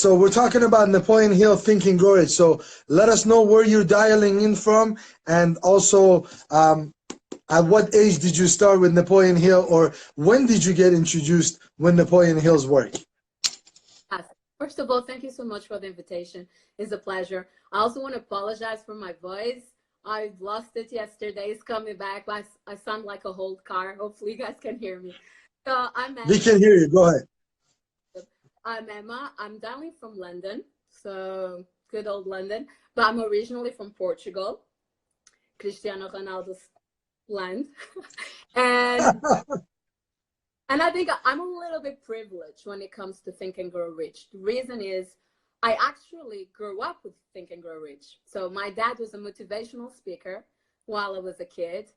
So we're talking about Napoleon Hill, Think and Grow Rich. So let us know where you're dialing in from, and also at what age did you start with Napoleon Hill, or when did you get introduced with Napoleon Hill's work? First of all, thank you so much for the invitation. It's a pleasure. I also want to apologize for my voice. I lost it yesterday. It's coming back. I sound like a whole car. Hopefully you guys can hear me. So I'm Emma. We can hear you. Go ahead. I'm Emma. I'm dialing from London. So good old London. But I'm originally from Portugal, Cristiano Ronaldo's land. And I think I'm a little bit privileged when it comes to Think and Grow Rich. The reason is I actually grew up with Think and Grow Rich. So my dad was a motivational speaker while I was a kid.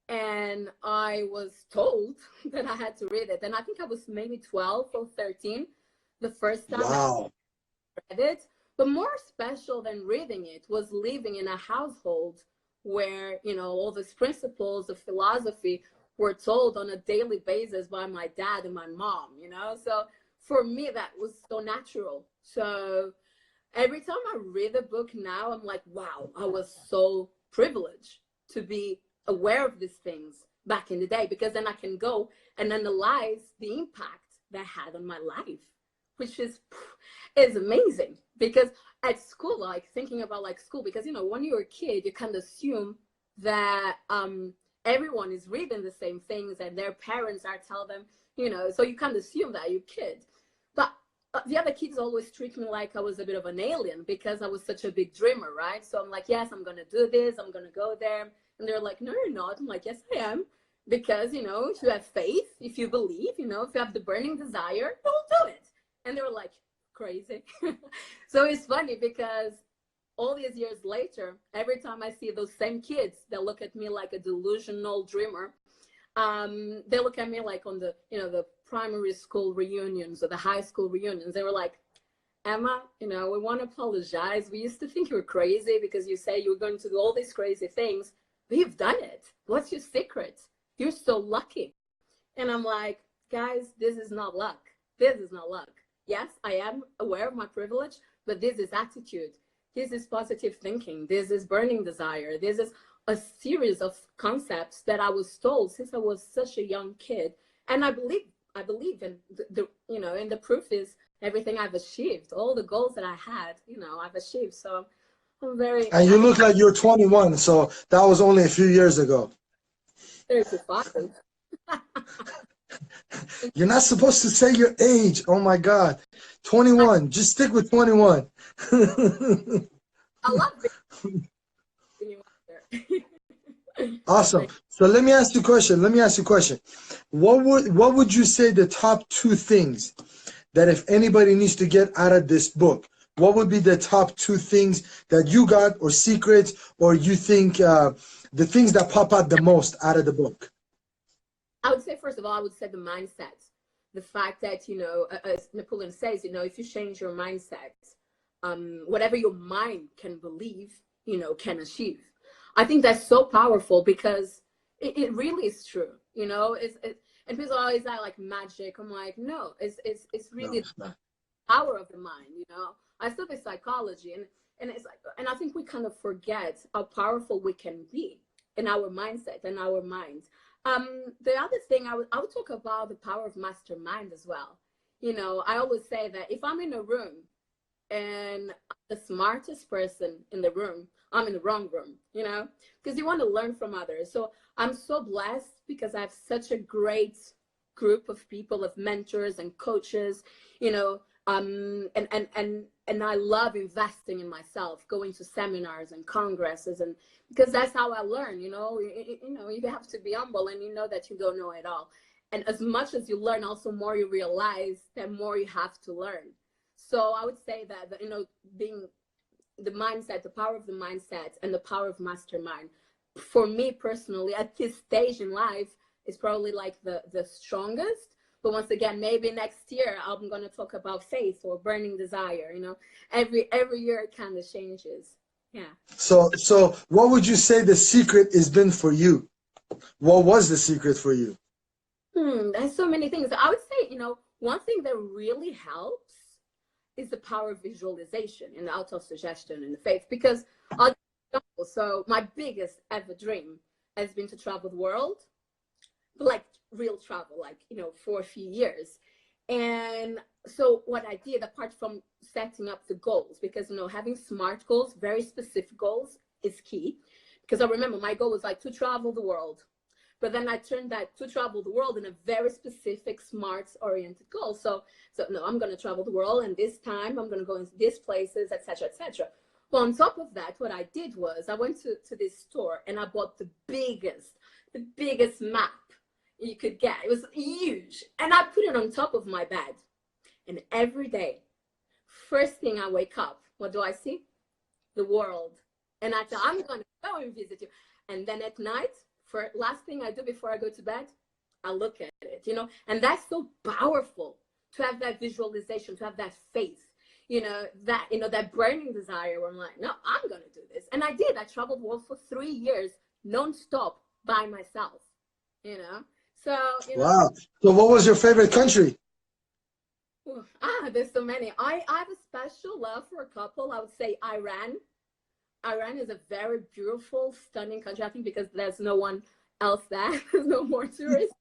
And I was told that I had to read it. And I think I was maybe 12 or 13 the first time I read it. But more special than reading it was living in a household where, you know, all these principles of philosophy were told on a daily basis by my dad and my mom, you know? So for me, that was so natural. So every time I read a book now, I'm like, wow, I was so privileged to be aware of these things back in the day, because then I can go and analyze the impact that had on my life, which is amazing. Because at school, like thinking about like school, because, you know, when you're a kid, you kind of assume that, everyone is reading the same things and their parents are telling them, you know, so you can't assume that you're kids. But the other kids always treat me like I was a bit of an alien because I was such a big dreamer, right? So I'm like, yes, I'm going to do this. I'm going to go there. And they're like, no, you're not. I'm like, yes, I am. Because, you know, if you have faith, if you believe, you know, if you have the burning desire, you'll do it. And they were like, crazy. So it's funny because all these years later, every time I see those same kids that look at me like a delusional dreamer, they look at me like on the, you know, the primary school reunions or the high school reunions. They were like, Emma, you know, we want to apologize. We used to think you were crazy because you say you were going to do all these crazy things, but you've done it. What's your secret? You're so lucky. And I'm like, guys, this is not luck. This is not luck. Yes, I am aware of my privilege, but this is attitude. This is positive thinking. This is burning desire. This is a series of concepts that I was told since I was such a young kid. And I believe in the you know, and the proof is everything I've achieved, all the goals that I had, you know, I've achieved. So I'm very. And you look like you're 21, so that was only a few years ago. 35. You're not supposed to say your age. Oh my God. 21. Just stick with 21. I love it. Awesome. So let me ask you a question. What would you say the top 2 things that if anybody needs to get out of this book, what would be the top 2 things that you got, or secrets, or you think the things that pop out the most out of the book? I would say, first of all, I would say the mindset. The fact that, you know, as Napoleon says, you know, if you change your mindset, whatever your mind can believe, you know, can achieve. I think that's so powerful because it really is true, you know. And people always are like magic. I'm like, no, it's really the power of the mind, you know. I study psychology, and it's like, and I think we kind of forget how powerful we can be in our mindset and our minds. The other thing I would talk about the power of mastermind as well. You know, I always say that if I'm in a room and the smartest person in the room, I'm in the wrong room, you know, because you want to learn from others. So I'm so blessed because I have such a great group of people, of mentors and coaches, you know, and I love investing in myself, going to seminars and congresses, and because that's how I learn, you know. You know, you have to be humble, and you know that you don't know it all. And as much as you learn, also more you realize that more you have to learn. So I would say that, you know, being the mindset, the power of the mindset and the power of mastermind, for me personally, at this stage in life, is probably like the strongest. But once again, maybe next year I'm going to talk about faith or burning desire. You know, every year it kind of changes. Yeah. So what would you say the secret has been for you? What was the secret for you? There's so many things. I would say, you know, one thing that really helps is the power of visualization and auto-suggestion in the faith. Because I'll give you an example. So my biggest ever dream has been to travel the world, but like real travel, like, you know, for a few years. And so what I did, apart from setting up the goals, because, you know, having SMART goals, very specific goals, is key. Because I remember my goal was like to travel the world. But then I turned that to travel the world in a very specific, SMART-oriented goal. So no, I'm going to travel the world, and this time I'm going to go into these places, etc., etc. Well, on top of that, what I did was I went to this store and I bought the biggest map you could get. It was huge. And I put it on top of my bed. And every day, first thing I wake up, what do I see? The world. And I thought, I'm going to go and visit you. And then at night, last thing I do before I go to bed, I look at it, you know. And that's so powerful, to have that visualization, to have that faith, you know, that burning desire where I'm like, no, I'm going to do this. And I did. I traveled the world for 3 years, nonstop, by myself, you know. So, you know. Wow. So what was your favorite country? There's so many. I have a special love for a couple. I would say Iran. Iran is a very beautiful, stunning country, I think, because there's no one else there. There's no more tourists,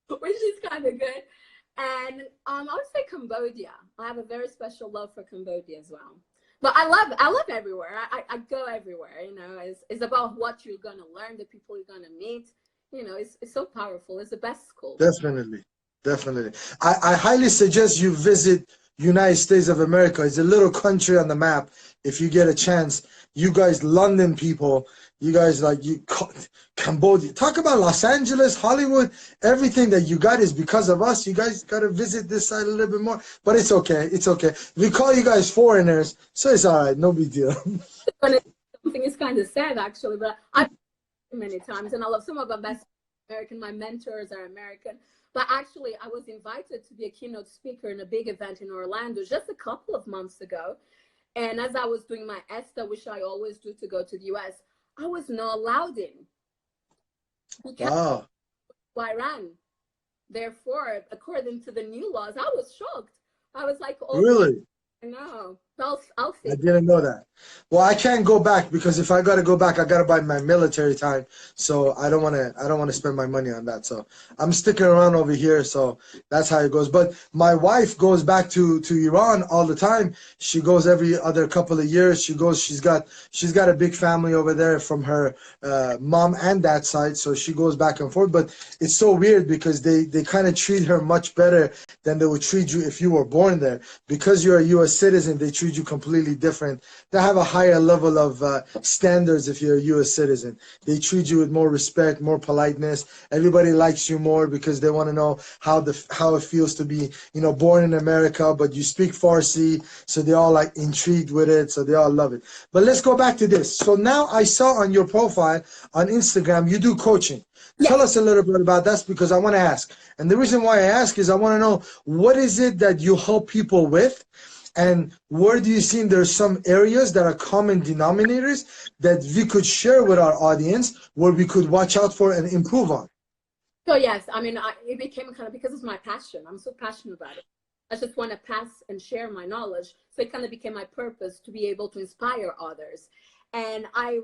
which is kind of good. And I would say Cambodia. I have a very special love for Cambodia as well. But I love everywhere. I go everywhere, you know. It's about what you're going to learn, the people you're going to meet. You know, it's so powerful. It's the best school. Definitely. Definitely. I highly suggest you visit United States of America. It's a little country on the map. If you get a chance, you guys, London people, you guys Cambodia. Talk about Los Angeles, Hollywood. Everything that you got is because of us. You guys got to visit this side a little bit more. But it's okay. It's okay. We call you guys foreigners, so it's all right. No big deal. Something is kind of sad, actually, but I've been many times, and I love some of them. Best American. My mentors are American. But actually, I was invited to be a keynote speaker in a big event in Orlando just a couple of months ago. And as I was doing my ESTA, which I always do to go to the US, I was not allowed in. Wow. Iran. Therefore, according to the new laws, I was shocked. I was like, oh, really? No. I'll see. I didn't know that. Well, I can't go back because if I gotta go back, I gotta buy my military time. So I don't wanna spend my money on that. So I'm sticking around over here. So that's how it goes. But my wife goes back to Iran all the time. She goes every other couple of years. She goes. She's got a big family over there from her mom and dad side. So she goes back and forth. But it's so weird because they kind of treat her much better than they would treat you if you were born there. Because you're a U.S. citizen, they treat you completely different. They have a higher level of standards if you're a U.S. citizen. They treat you with more respect, more politeness. Everybody likes you more because they want to know how it feels to be, you know, born in America, but you speak Farsi, so they all like intrigued with it, so they all love it. But let's go back to this. So now I saw on your profile on Instagram you do coaching. Yes. Tell us a little bit about that because I want to ask. And the reason why I ask is I want to know what is it that you help people with, and where do you see there's some areas that are common denominators that we could share with our audience where we could watch out for and improve on? So yes, I mean, it became kind of because it's my passion. I'm so passionate about it. I just want to pass and share my knowledge. So it kind of became my purpose to be able to inspire others. And I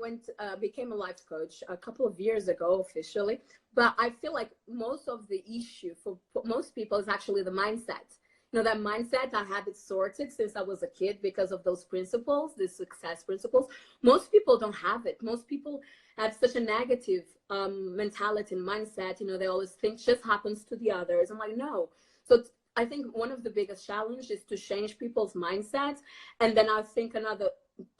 became a life coach a couple of years ago officially. But I feel like most of the issue for most people is actually the mindset. You know, that mindset, I have it sorted since I was a kid because of those principles, the success principles. Most people don't have it. Most people have such a negative mentality and mindset. You know, they always think just happens to the others. I'm like, no. So I think one of the biggest challenges is to change people's mindsets. And then I think another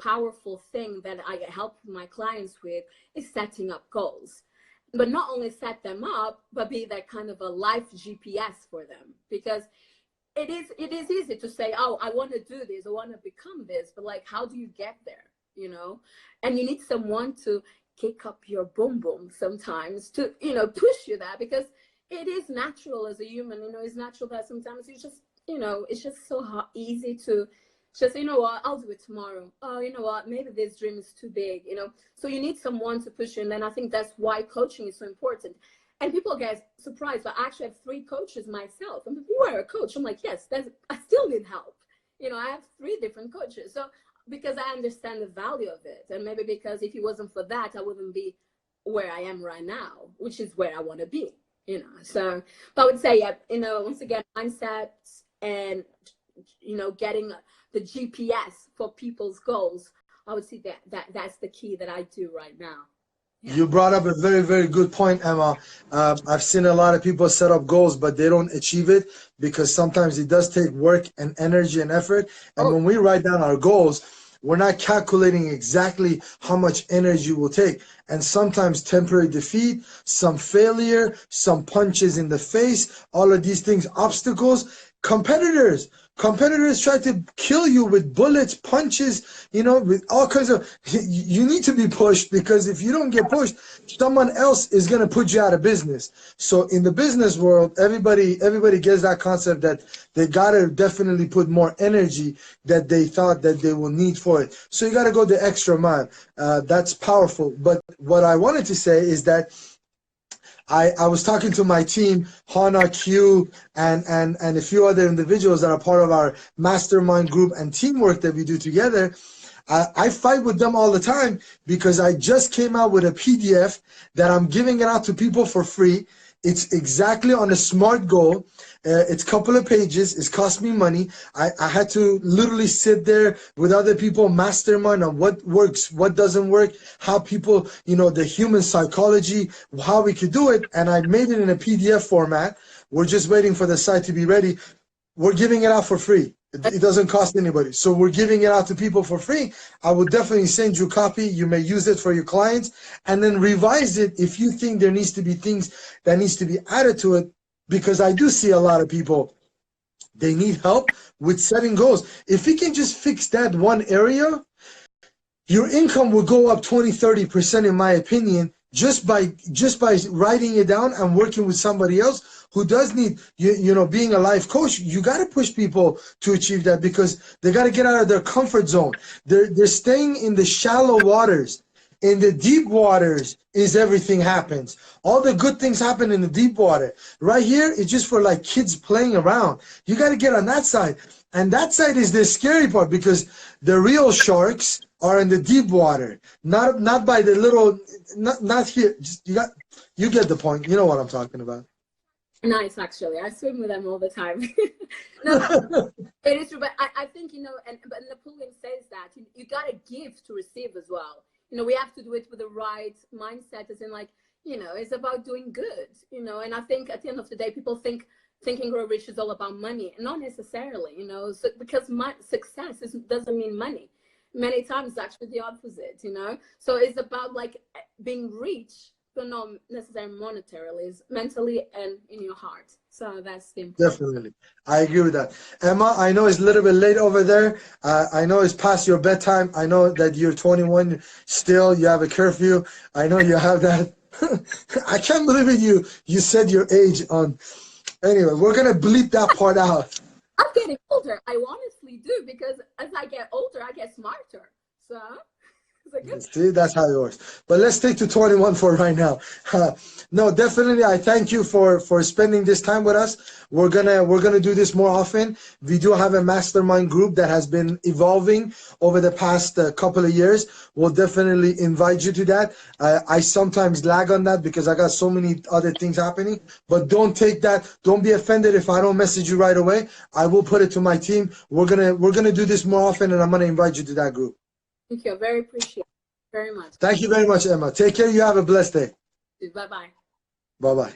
powerful thing that I help my clients with is setting up goals. But not only set them up, but be that kind of a life GPS for them. Because it is easy to say, oh, I want to do this, I want to become this, but like, how do you get there, you know? And you need someone to kick up your boom boom sometimes to, you know, push you there, because it is natural as a human, you know, it's natural that sometimes you just, you know, it's just so easy to just, you know what, I'll do it tomorrow. Oh, you know what, maybe this dream is too big, you know? So you need someone to push you. And then I think that's why coaching is so important. And people get surprised, but I actually have 3 coaches myself. And you are a coach. I'm like, yes, I still need help. I have 3 different coaches. So because I understand the value of it, and maybe because if it wasn't for that, I wouldn't be where I am right now, which is where I want to be. So but I would say, yeah, once again, mindsets and getting the GPS for people's goals. I would say that's the key that I do right now. Yeah. You brought up a very, very good point, Emma. I've seen a lot of people set up goals, but they don't achieve it because sometimes it does take work and energy and effort. And when we write down our goals, we're not calculating exactly how much energy will take. And sometimes temporary defeat, some failure, some punches in the face, all of these things, obstacles, competitors try to kill you with bullets, punches, with all kinds of, you need to be pushed, because if you don't get pushed, someone else is going to put you out of business. So in the business world, everybody gets that concept that they got to definitely put more energy that they thought that they will need for it. So you got to go the extra mile. That's powerful. But what I wanted to say is that I was talking to my team, Hana, Q, and a few other individuals that are part of our mastermind group and teamwork that we do together. I fight with them all the time because I just came out with a PDF that I'm giving it out to people for free. It's exactly on a SMART goal. It's a couple of pages. It's cost me money. I had to literally sit there with other people, mastermind on what works, what doesn't work, how people, the human psychology, how we could do it. And I made it in a PDF format. We're just waiting for the site to be ready. We're giving it out for free. It doesn't cost anybody. So we're giving it out to people for free. I will definitely send you a copy. You may use it for your clients and then revise it if you think there needs to be things that needs to be added to it. Because I do see a lot of people, they need help with setting goals. If you can just fix that one area, your income will go up 20-30%, in my opinion, just by writing it down and working with somebody else who does need, being a life coach. You got to push people to achieve that because they got to get out of their comfort zone. They're staying in the shallow waters. In the deep waters is everything happens. All the good things happen in the deep water. Right here, it's just for like kids playing around. You got to get on that side. And that side is the scary part because the real sharks are in the deep water. Not by the little, not here. Just, you get the point. You know what I'm talking about. Nice, actually. I swim with them all the time. No, it is true. But I think, but Napoleon says that you got to give to receive as well. We have to do it with the right mindset, as in it's about doing good, and I think at the end of the day, people think Think and Grow Rich is all about money. Not necessarily, so, because success doesn't mean money. Many times it's actually the opposite, So it's about being rich, but not necessarily monetarily, it's mentally and in your heart. So that's the important. Definitely. I agree with that. Emma, I know it's a little bit late over there. I know it's past your bedtime. I know that you're 21 still. You have a curfew. I know you have that. I can't believe it. You said your age on. Anyway, we're going to bleep that part out. I'm getting older. I honestly do, because as I get older, I get smarter. So... See, that's how it works. But let's stick to 21 for right now. No, definitely, I thank you for spending this time with us. We're gonna do this more often. We do have a mastermind group that has been evolving over the past couple of years. We'll definitely invite you to that. I sometimes lag on that because I got so many other things happening. But don't take that. Don't be offended if I don't message you right away. I will put it to my team. We're gonna do this more often, and I'm gonna invite you to that group. Thank you. Very appreciate it. Very much. Thank you very much, Emma. Take care. You have a blessed day. Bye-bye. Bye-bye.